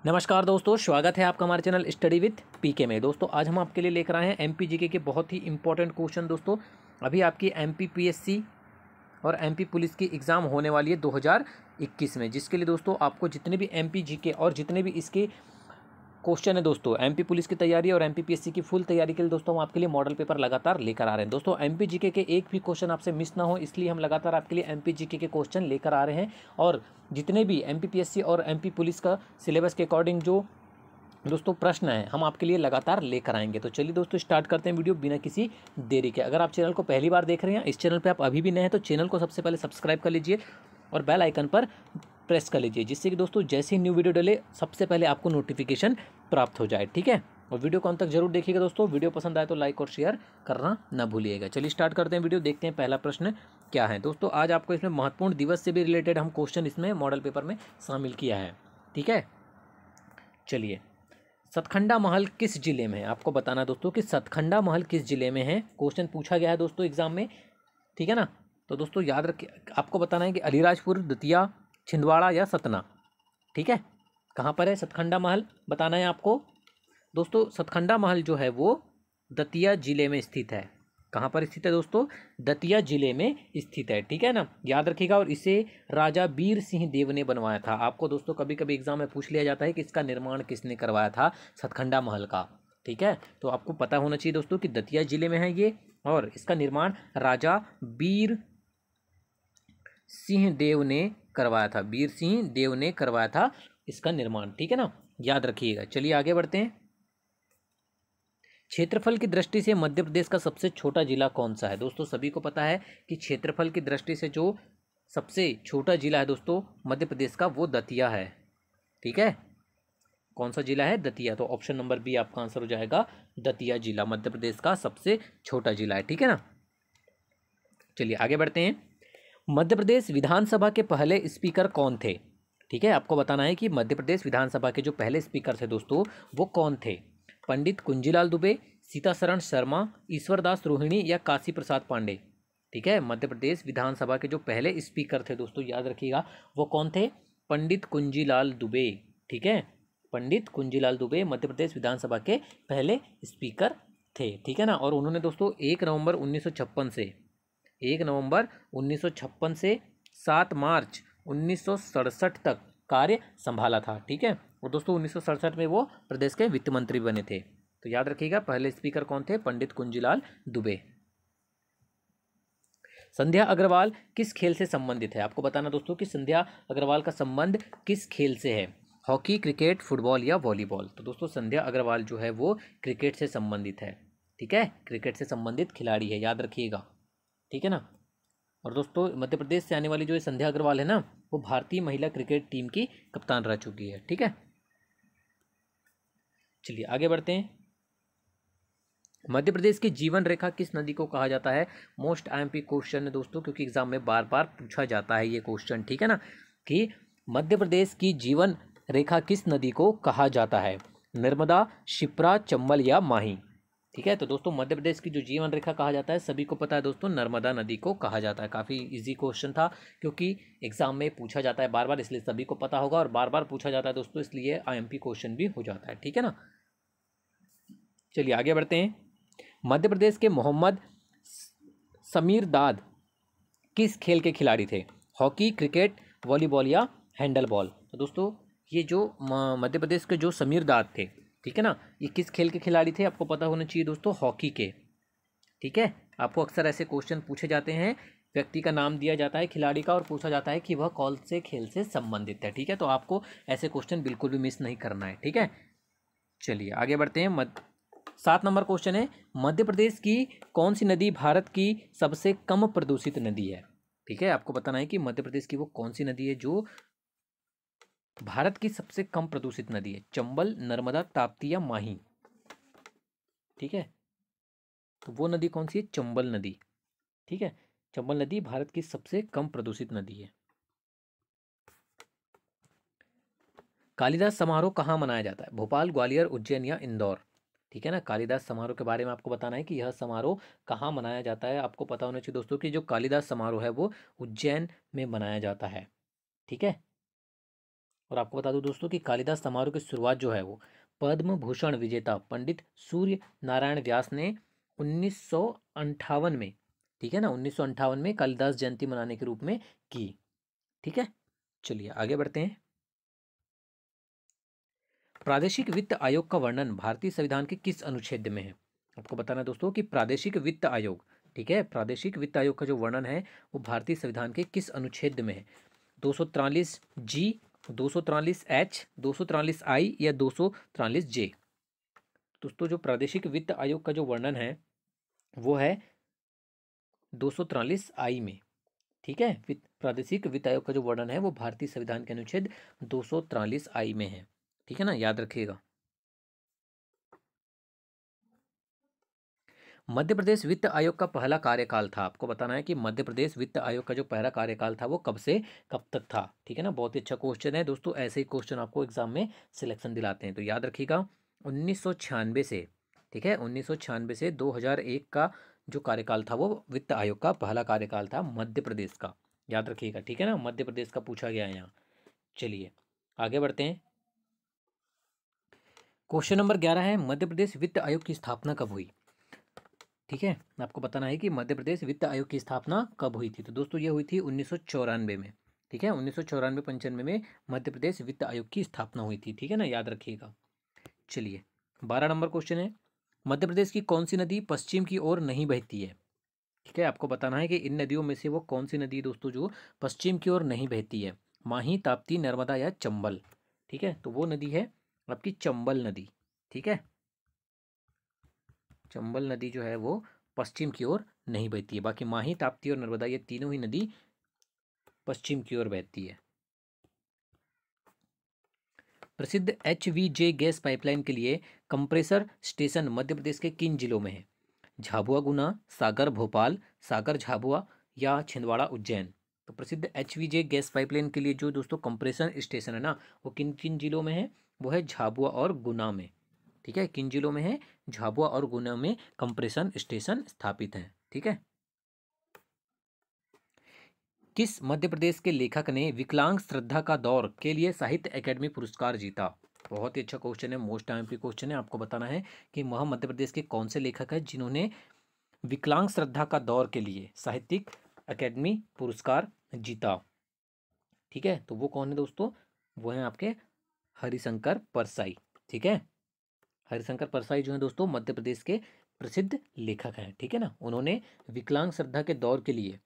नमस्कार दोस्तों, स्वागत है आपका हमारे चैनल स्टडी विथ पीके में। दोस्तों आज हम आपके लिए लेकर आए हैं एमपी जीके के बहुत ही इंपॉर्टेंट क्वेश्चन। दोस्तों अभी आपकी एमपी पीएससी और एमपी पुलिस की एग्ज़ाम होने वाली है 2021 में, जिसके लिए दोस्तों आपको जितने भी एमपी जीके और जितने भी इसके क्वेश्चन है दोस्तों, एमपी पुलिस की तैयारी और एमपी पीएससी की फुल तैयारी के लिए दोस्तों हम आपके लिए मॉडल पेपर लगातार लेकर आ रहे हैं। दोस्तों एमपी जीके के एक भी क्वेश्चन आपसे मिस ना हो, इसलिए हम लगातार आपके लिए एमपी जीके के क्वेश्चन लेकर आ रहे हैं। और जितने भी एमपी पीएससी और एमपी पुलिस का सिलेबस के अकॉर्डिंग जो दोस्तों प्रश्न है हम आपके लिए लगातार लेकर आएंगे। तो चलिए दोस्तों स्टार्ट करते हैं वीडियो बिना किसी देरी के। अगर आप चैनल को पहली बार देख रहे हैं, इस चैनल पे आप अभी भी नए हैं, तो चैनल को सबसे पहले सब्सक्राइब कर लीजिए और बेल आइकन पर प्रेस कर लीजिए, जिससे कि दोस्तों जैसे ही न्यू वीडियो डले सबसे पहले आपको नोटिफिकेशन प्राप्त हो जाए। ठीक है, और वीडियो को अंत तक जरूर देखिएगा दोस्तों। वीडियो पसंद आए तो लाइक और शेयर करना ना भूलिएगा। चलिए स्टार्ट करते हैं वीडियो, देखते हैं पहला प्रश्न क्या है। दोस्तों आज आपको इसमें महत्वपूर्ण दिवस से भी रिलेटेड हम क्वेश्चन इसमें मॉडल पेपर में शामिल किया है। ठीक है, चलिए सतखंडा महल किस जिले में है, आपको बताना है दोस्तों कि सतखंडा महल किस जिले में है। क्वेश्चन पूछा गया है दोस्तों एग्जाम में, ठीक है ना। तो दोस्तों याद रखिए, आपको बताना है कि अलीराजपुर, दतिया, छिंदवाड़ा या सतना। ठीक है, कहाँ पर है सतखंडा महल, बताना है आपको। दोस्तों सतखंडा महल जो है वो दतिया जिले में स्थित है। कहाँ पर स्थित है दोस्तों, दतिया जिले में स्थित है। ठीक है ना, याद रखिएगा। और इसे राजा बीर सिंह देव ने बनवाया था। आपको दोस्तों कभी कभी एग्जाम में पूछ लिया जाता है कि इसका निर्माण किसने करवाया था, सतखंडा महल का। ठीक है, तो आपको पता होना चाहिए दोस्तों कि दतिया जिले में है ये, और इसका निर्माण राजा बीर सिंह देव ने करवाया था। बीर सिंह देव ने करवाया था इसका निर्माण। ठीक है ना, याद रखिएगा। चलिए आगे बढ़ते हैं। क्षेत्रफल की दृष्टि से मध्य प्रदेश का सबसे छोटा जिला कौन सा है। दोस्तों सभी को पता है कि क्षेत्रफल की दृष्टि से जो सबसे छोटा जिला है दोस्तों मध्य प्रदेश का, वो दतिया है। ठीक है, कौन सा जिला है, दतिया। तो ऑप्शन नंबर बी आपका आंसर हो जाएगा, दतिया जिला मध्य प्रदेश का सबसे छोटा जिला है। ठीक है ना, चलिए आगे बढ़ते हैं। मध्य प्रदेश विधानसभा के पहले स्पीकर कौन थे। ठीक है, आपको बताना है कि मध्य प्रदेश विधानसभा के जो पहले स्पीकर थे दोस्तों वो कौन थे। पंडित कुंजीलाल दुबे, सीतासरण शर्मा, ईश्वरदास रोहिणी या काशी प्रसाद पांडे। ठीक है, मध्य प्रदेश विधानसभा के जो पहले स्पीकर थे दोस्तों, याद रखिएगा वो कौन थे, पंडित कुंजीलाल दुबे। ठीक है, पंडित कुंजीलाल दुबे मध्य प्रदेश विधानसभा के पहले स्पीकर थे। ठीक है ना, और उन्होंने दोस्तों 1 नवंबर 1956 से 7 मार्च 1967 तक कार्य संभाला था। ठीक है, और दोस्तों 1967 में वो प्रदेश के वित्त मंत्री बने थे। तो याद रखिएगा पहले स्पीकर कौन थे, पंडित कुंजीलाल दुबे। संध्या अग्रवाल किस खेल से संबंधित है, आपको बताना दोस्तों कि संध्या अग्रवाल का संबंध किस खेल से है। हॉकी, क्रिकेट, फुटबॉल या वॉलीबॉल। तो दोस्तों संध्या अग्रवाल जो है वो क्रिकेट से संबंधित है। ठीक है, क्रिकेट से संबंधित खिलाड़ी है, याद रखिएगा। ठीक है ना, और दोस्तों मध्य प्रदेश से आने वाली जो संध्या अग्रवाल है ना, वो भारतीय महिला क्रिकेट टीम की कप्तान रह चुकी है। ठीक है, चलिए आगे बढ़ते हैं। मध्य प्रदेश की जीवन रेखा किस नदी को कहा जाता है। मोस्ट आईएमपी क्वेश्चन है दोस्तों, क्योंकि एग्जाम में बार बार पूछा जाता है ये क्वेश्चन। ठीक है ना, कि मध्य प्रदेश की जीवन रेखा किस नदी को कहा जाता है, नर्मदा, शिप्रा, चंबल या माही। ठीक है, तो दोस्तों मध्य प्रदेश की जो जीवन रेखा कहा जाता है, सभी को पता है दोस्तों, नर्मदा नदी को कहा जाता है। काफ़ी इजी क्वेश्चन था, क्योंकि एग्जाम में पूछा जाता है बार बार, इसलिए सभी को पता होगा, और बार बार पूछा जाता है दोस्तों, इसलिए आईएमपी क्वेश्चन भी हो जाता है। ठीक है ना, चलिए आगे बढ़ते हैं। मध्य प्रदेश के मोहम्मद समीर दाद किस खेल के खिलाड़ी थे, हॉकी, क्रिकेट, वॉलीबॉल या हैंडल बॉल। तो दोस्तों ये जो मध्य प्रदेश के जो समीर दाद थे, ठीक है ना, ये किस खेल के खिलाड़ी थे, आपको पता होना चाहिए दोस्तों, हॉकी के। ठीक है, आपको अक्सर ऐसे क्वेश्चन पूछे जाते हैं, व्यक्ति का नाम दिया जाता है खिलाड़ी का और पूछा जाता है कि वह कौन से खेल से संबंधित है। ठीक है, तो आपको ऐसे क्वेश्चन बिल्कुल भी मिस नहीं करना है। ठीक है, चलिए आगे बढ़ते हैं। 7 नंबर क्वेश्चन है, मध्य प्रदेश की कौन सी नदी भारत की सबसे कम प्रदूषित नदी है। ठीक है, आपको बताना है कि मध्य प्रदेश की वो कौन सी नदी है जो भारत की सबसे कम प्रदूषित नदी है, चंबल, नर्मदा, ताप्ती या माही। ठीक है, तो वो नदी कौन सी है, चंबल नदी। ठीक है, चंबल नदी भारत की सबसे कम प्रदूषित नदी है। कालिदास समारोह कहाँ मनाया जाता है, भोपाल, ग्वालियर, उज्जैन या इंदौर। ठीक है ना, कालिदास समारोह के बारे में आपको बताना है कि यह समारोह कहाँ मनाया जाता है। आपको पता होना चाहिए दोस्तों कि जो कालिदास समारोह है वो उज्जैन में मनाया जाता है। ठीक है, और आपको बता दूं दोस्तों कि कालिदास समारोह की शुरुआत जो है वो पद्म भूषण विजेता पंडित सूर्य नारायण व्यास ने 1958 में, ठीक है ना, 1958 में कालिदास जयंती मनाने के रूप में की। ठीक है, चलिए आगे बढ़ते हैं। प्रादेशिक वित्त आयोग का वर्णन भारतीय संविधान के किस अनुच्छेद में है? आपको बताना है दोस्तों कि प्रादेशिक वित्त आयोग, ठीक है, प्रादेशिक वित्त आयोग का जो वर्णन है वो भारतीय संविधान के किस अनुच्छेद में है? 243 जी, 243 H, 243 I या 243 J? दोस्तों जो प्रादेशिक वित्त आयोग का जो वर्णन है वो है 243 I में। ठीक है, प्रादेशिक वित्त आयोग का जो वर्णन है वो भारतीय संविधान के अनुच्छेद 243I में है। ठीक है ना, याद रखिएगा। मध्य प्रदेश वित्त आयोग का पहला कार्यकाल था, आपको बताना है कि मध्य प्रदेश वित्त आयोग का जो पहला कार्यकाल था वो कब से कब तक था। ठीक है ना, बहुत ही अच्छा क्वेश्चन है दोस्तों, ऐसे ही क्वेश्चन आपको एग्जाम में सिलेक्शन दिलाते हैं, तो याद रखिएगा 1996 से, ठीक है, 1996 से 2001 का जो कार्यकाल था वो वित्त आयोग का पहला कार्यकाल था मध्य प्रदेश का, याद रखिएगा। ठीक है ना, मध्य प्रदेश का पूछा गया है यहाँ। चलिए आगे बढ़ते हैं। क्वेश्चन नंबर 11 है, मध्य प्रदेश वित्त आयोग की स्थापना कब हुई? ठीक है, आपको बताना है कि मध्य प्रदेश वित्त आयोग की स्थापना कब हुई थी। तो दोस्तों ये हुई थी 1994 में। ठीक है, 1994-95 में मध्य प्रदेश वित्त आयोग की स्थापना हुई थी। ठीक है ना, याद रखिएगा। चलिए 12 नंबर क्वेश्चन है, मध्य प्रदेश की कौन सी नदी पश्चिम की ओर नहीं बहती है? ठीक है, आपको बताना है कि इन नदियों में से वो कौन सी नदी दोस्तों जो पश्चिम की ओर नहीं बहती है? माही, ताप्ती, नर्मदा या चंबल? ठीक है, तो वो नदी है आपकी चंबल नदी। ठीक है, चंबल नदी जो है वो पश्चिम की ओर नहीं बहती है, बाकी माही, ताप्ती और नर्मदा ये तीनों ही नदी पश्चिम की ओर बहती है। प्रसिद्ध HVJ गैस पाइपलाइन के लिए कंप्रेसर स्टेशन मध्य प्रदेश के किन जिलों में है? झाबुआ गुना, सागर भोपाल, सागर झाबुआ या छिंदवाड़ा उज्जैन? तो प्रसिद्ध HVJ गैस पाइपलाइन के लिए जो दोस्तों कंप्रेसर स्टेशन है ना वो किन किन जिलों में है? वो है झाबुआ और गुना में। ठीक है, किन जिलों में है? झाबुआ और गुना में कंप्रेशन स्टेशन स्थापित हैं। ठीक है, किस मध्य प्रदेश के लेखक ने विकलांग श्रद्धा का दौर के लिए साहित्य अकेडमी पुरस्कार जीता? बहुत ही अच्छा क्वेश्चन है, मोस्ट टाइम की क्वेश्चन है। आपको बताना है कि वह मध्य प्रदेश के कौन से लेखक हैं जिन्होंने विकलांग श्रद्धा का दौर के लिए साहित्यिक अकेडमी पुरस्कार जीता। ठीक है, तो वो कौन है दोस्तों? वो हैं आपके हरिशंकर परसाई। ठीक है, हरिशंकर परसाई जो है दोस्तों मध्य प्रदेश के प्रसिद्ध लेखक हैं। ठीक है ना, उन्होंने विकलांग श्रद्धा के दौर के लिए,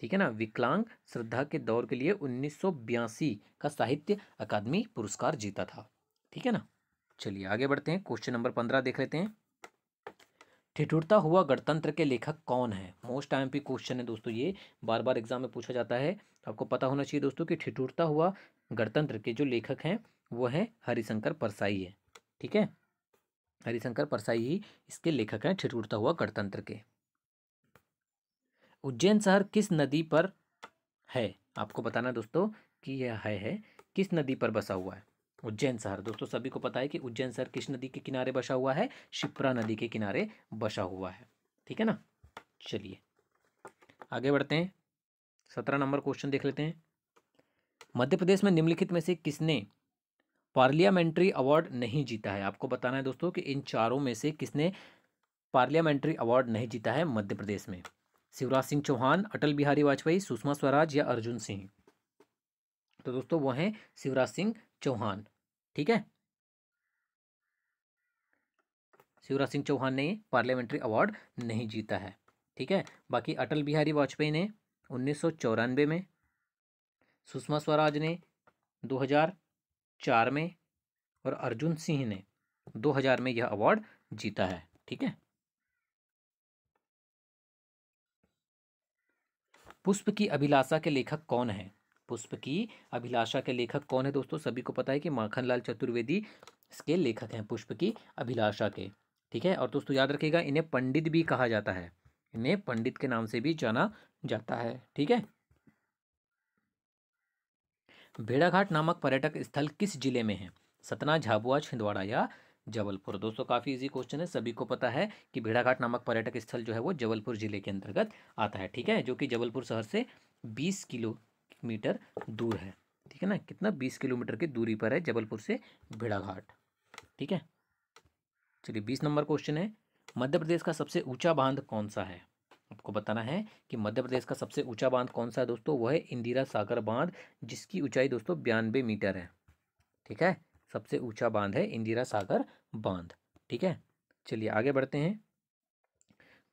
ठीक है ना, विकलांग श्रद्धा के दौर के लिए 1982 का साहित्य अकादमी पुरस्कार जीता था। ठीक है ना, चलिए आगे बढ़ते हैं। क्वेश्चन नंबर 15 देख लेते हैं। ठिठुरता हुआ गणतंत्र के लेखक कौन है? मोस्ट आईएमपी क्वेश्चन है दोस्तों, ये बार बार एग्जाम में पूछा जाता है। आपको पता होना चाहिए दोस्तों कि ठिठुरता हुआ गणतंत्र के जो लेखक हैं वो हैं हरिशंकर परसाई है। ठीक है, हरिशंकर परसाई ही इसके लेखक हैं, ठिठुरता हुआ गणतंत्र के। उज्जैन शहर किस नदी पर है? आपको बताना है दोस्तों कि यह है किस नदी पर बसा हुआ है उज्जैन शहर? दोस्तों सभी को पता है कि उज्जैन शहर किस नदी के किनारे बसा हुआ है? शिप्रा नदी के किनारे बसा हुआ है। ठीक है ना, चलिए आगे बढ़ते हैं। 17 नंबर क्वेश्चन देख लेते हैं। मध्य प्रदेश में निम्नलिखित में से किसने पार्लियामेंट्री अवार्ड नहीं जीता है? आपको बताना है दोस्तों कि इन चारों में से किसने पार्लियामेंट्री अवार्ड नहीं जीता है मध्य प्रदेश में? शिवराज सिंह चौहान, अटल बिहारी वाजपेयी, सुषमा स्वराज या अर्जुन सिंह? तो दोस्तों वो हैं शिवराज सिंह चौहान। ठीक है, शिवराज सिंह चौहान ने पार्लियामेंट्री अवार्ड नहीं जीता है। ठीक है, बाकी अटल बिहारी वाजपेयी ने 1994 में, सुषमा स्वराज ने 2004 में और अर्जुन सिंह ने 2000 में यह अवार्ड जीता है। ठीक है, पुष्प की अभिलाषा के लेखक कौन है? पुष्प की अभिलाषा के लेखक कौन है दोस्तों? सभी को पता है कि माखनलाल चतुर्वेदी इसके लेखक हैं, पुष्प की अभिलाषा के। ठीक है, और दोस्तों याद रखिएगा इन्हें पंडित भी कहा जाता है, इन्हें पंडित के नाम से भी जाना जाता है। ठीक है, भेड़ाघाट नामक पर्यटक स्थल किस जिले में है? सतना, झाबुआ, छिंदवाड़ा या जबलपुर? दोस्तों काफ़ी इजी क्वेश्चन है, सभी को पता है कि भेड़ाघाट नामक पर्यटक स्थल जो है वो जबलपुर जिले के अंतर्गत आता है। ठीक है, जो कि जबलपुर शहर से 20 किलोमीटर दूर है। ठीक है ना, कितना 20 किलोमीटर की दूरी पर है जबलपुर से भेड़ाघाट। ठीक है, चलिए 20 नंबर क्वेश्चन है, मध्य प्रदेश का सबसे ऊंचा बांध कौन सा है। आपको बताना है कि मध्य प्रदेश का सबसे ऊंचा बांध कौन सा है दोस्तों, वह है इंदिरा सागर बांध, जिसकी ऊंचाई दोस्तों 92 मीटर है। ठीक है, सबसे ऊंचा बांध है इंदिरा सागर बांध। ठीक है, चलिए आगे बढ़ते हैं,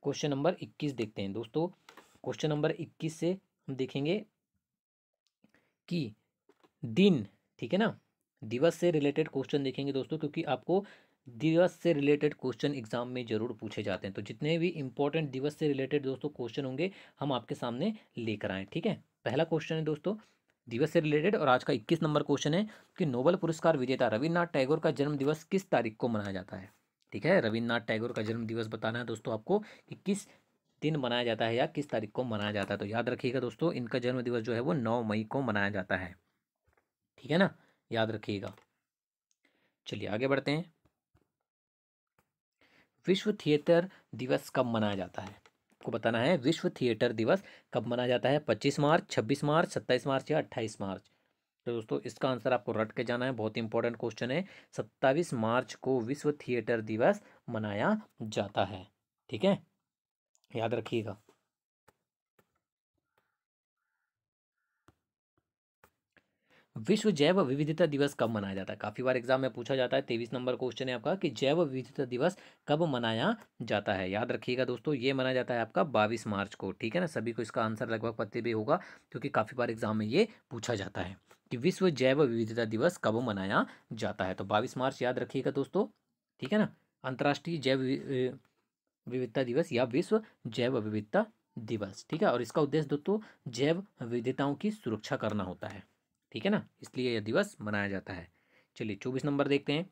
क्वेश्चन नंबर 21 देखते हैं दोस्तों। क्वेश्चन नंबर 21 से हम देखेंगे कि दिन, ठीक है ना, दिवस से रिलेटेड क्वेश्चन देखेंगे दोस्तों, क्योंकि आपको दिवस से रिलेटेड क्वेश्चन एग्जाम में जरूर पूछे जाते हैं। तो जितने भी इंपॉर्टेंट दिवस से रिलेटेड दोस्तों क्वेश्चन होंगे हम आपके सामने लेकर आए। ठीक है, पहला क्वेश्चन है दोस्तों दिवस से रिलेटेड, और आज का 21 नंबर क्वेश्चन है कि नोबेल पुरस्कार विजेता रविन्द्रनाथ टैगोर का जन्म दिवस किस तारीख को मनाया जाता है। ठीक है, रविन्द्रनाथ टैगोर का जन्म दिवस बताना है दोस्तों आपको कि किस दिन मनाया जाता है या किस तारीख को मनाया जाता है। तो याद रखिएगा दोस्तों, इनका जन्म दिवस जो है वो 9 मई को मनाया जाता है। ठीक है ना, याद रखिएगा। चलिए आगे बढ़ते हैं, विश्व थिएटर दिवस कब मनाया जाता है। आपको बताना है विश्व थिएटर दिवस कब मनाया जाता है, 25 मार्च, 26 मार्च, 27 मार्च या 28 मार्च। तो दोस्तों इसका आंसर आपको रट के जाना है, बहुत इंपॉर्टेंट क्वेश्चन है। 27 मार्च को विश्व थिएटर दिवस मनाया जाता है। ठीक है, याद रखिएगा। विश्व जैव विविधता दिवस कब मनाया जाता है, काफी बार एग्जाम में पूछा जाता है। 23 नंबर क्वेश्चन है आपका कि जैव विविधता दिवस कब मनाया जाता है। याद रखिएगा दोस्तों, ये मनाया जाता है आपका 22 मार्च को। ठीक है ना, सभी को इसका आंसर लगभग पता भी होगा, क्योंकि काफी बार एग्जाम में ये पूछा जाता है कि विश्व जैव विविधता दिवस कब मनाया जाता है। तो 22 मार्च याद रखिएगा दोस्तों। ठीक है ना, अंतर्राष्ट्रीय जैव विविधता दिवस या विश्व जैव विविधता दिवस। ठीक है, और इसका उद्देश्य दोस्तों जैव विविधताओं की सुरक्षा करना होता है। ठीक है ना, इसलिए यह दिवस मनाया जाता है। चलिए 24 नंबर देखते हैं,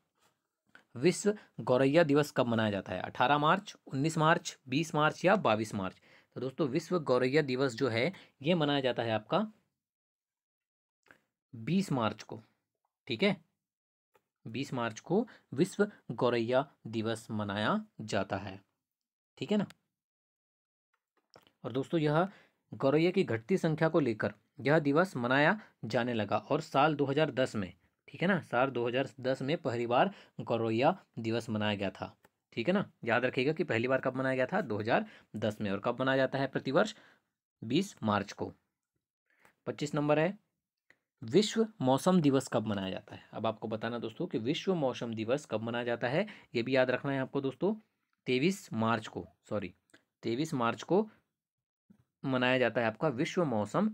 विश्व गौरैया दिवस कब मनाया जाता है, 18 मार्च, 19 मार्च, 20 मार्च या 22 मार्च। तो दोस्तों विश्व गौरैया दिवस जो है ये मनाया जाता है आपका 20 मार्च को। ठीक है, 20 मार्च को विश्व गौरैया दिवस मनाया जाता है। ठीक है ना, और दोस्तों यह गौरैया की घटती संख्या को लेकर यह दिवस मनाया जाने लगा, और साल 2010 में, ठीक है ना, साल 2010 में पहली बार गौरैया दिवस मनाया गया था। ठीक है ना, याद रखिएगा कि पहली बार कब मनाया गया था, 2010 में। और कब मनाया जाता है प्रतिवर्ष, 20 मार्च को। 25 नंबर है, विश्व मौसम दिवस कब मनाया जाता है। अब आपको बताना दोस्तों कि विश्व मौसम दिवस कब मनाया जाता है, ये भी याद रखना है आपको दोस्तों। 23 मार्च को, सॉरी 23 मार्च को मनाया जाता है आपका विश्व मौसम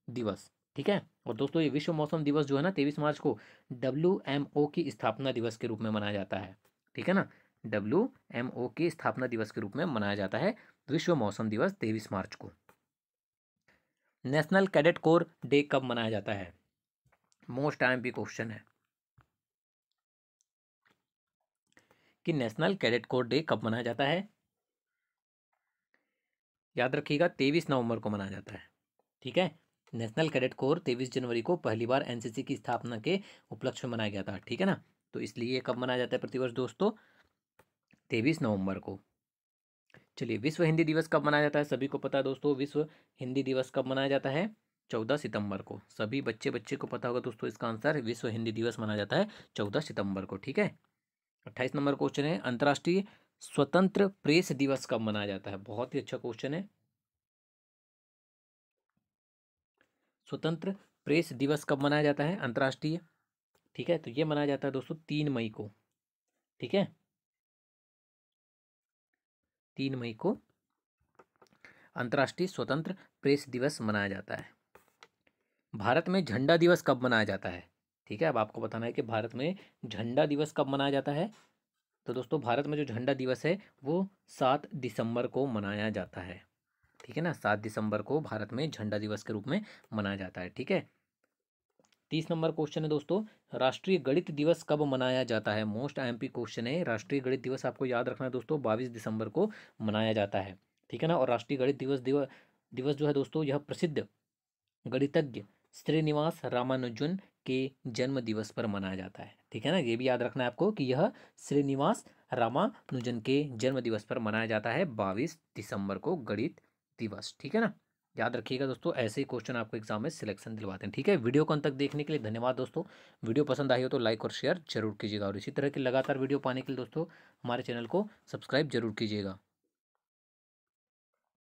दिवस। ठीक है, और दोस्तों ये विश्व मौसम दिवस जो है ना 23 मार्च को WMO की स्थापना दिवस के रूप में मनाया जाता है। ठीक है ना, WMO की स्थापना दिवस के रूप में मनाया जाता है विश्व मौसम दिवस 23 मार्च को। नेशनल कैडेट कोर डे कब मनाया जाता है, मोस्ट IMP क्वेश्चन है कि नेशनल कैडेट कोर डे कब मनाया जाता है। याद रखिएगा 23 नवंबर को मनाया जाता है। ठीक है, नेशनल कैडेट कोर 23 जनवरी को पहली बार NCC की स्थापना के उपलक्ष्य में मनाया गया था। ठीक है ना, तो इसलिए कब मनाया जाता है प्रतिवर्ष दोस्तों, 23 नवंबर को। चलिए विश्व हिंदी दिवस कब मनाया जाता है, सभी को पता है दोस्तों, विश्व हिंदी दिवस कब मनाया जाता है, 14 सितंबर को। सभी बच्चे को पता होगा दोस्तों, इसका आंसर विश्व हिंदी दिवस मनाया जाता है 14 सितंबर को। ठीक है, 28 नंबर क्वेश्चन है, अंतर्राष्ट्रीय स्वतंत्र प्रेस दिवस कब मनाया जाता है। बहुत ही अच्छा क्वेश्चन है, स्वतंत्र प्रेस दिवस कब मनाया जाता है अंतर्राष्ट्रीय। ठीक है, तो ये मनाया जाता है दोस्तों 3 मई को। ठीक है, 3 मई को अंतर्राष्ट्रीय स्वतंत्र प्रेस दिवस मनाया जाता है। भारत में झंडा दिवस कब मनाया जाता है। ठीक है, अब आपको बताना है कि भारत में झंडा दिवस कब मनाया जाता है। तो दोस्तों भारत में जो झंडा दिवस है वो 7 दिसंबर को मनाया जाता है। ठीक है ना, 7 दिसंबर को भारत में झंडा दिवस के रूप में मनाया जाता है। ठीक है, 30 नंबर क्वेश्चन है दोस्तों, राष्ट्रीय गणित दिवस कब मनाया जाता है। मोस्ट IMP क्वेश्चन है, राष्ट्रीय गणित दिवस आपको याद रखना है दोस्तों 22 दिसंबर को मनाया जाता है। ठीक है ना, और राष्ट्रीय गणित दिवस जो है दोस्तों यह प्रसिद्ध गणितज्ञ श्रीनिवास रामानुजन के जन्म दिवस पर मनाया जाता है। ठीक है ना, ये भी याद रखना है आपको कि यह श्रीनिवास रामानुजन के जन्म दिवस पर मनाया जाता है 22 दिसंबर को गणित दिवस। ठीक है ना, याद रखिएगा दोस्तों, ऐसे ही क्वेश्चन आपको एग्जाम में सिलेक्शन दिलवाते हैं। ठीक है, वीडियो को अंत तक देखने के लिए धन्यवाद दोस्तों। वीडियो पसंद आई हो तो लाइक और शेयर जरूर कीजिएगा, और इसी तरह की लगातार वीडियो पाने के लिए दोस्तों हमारे चैनल को सब्सक्राइब जरूर कीजिएगा।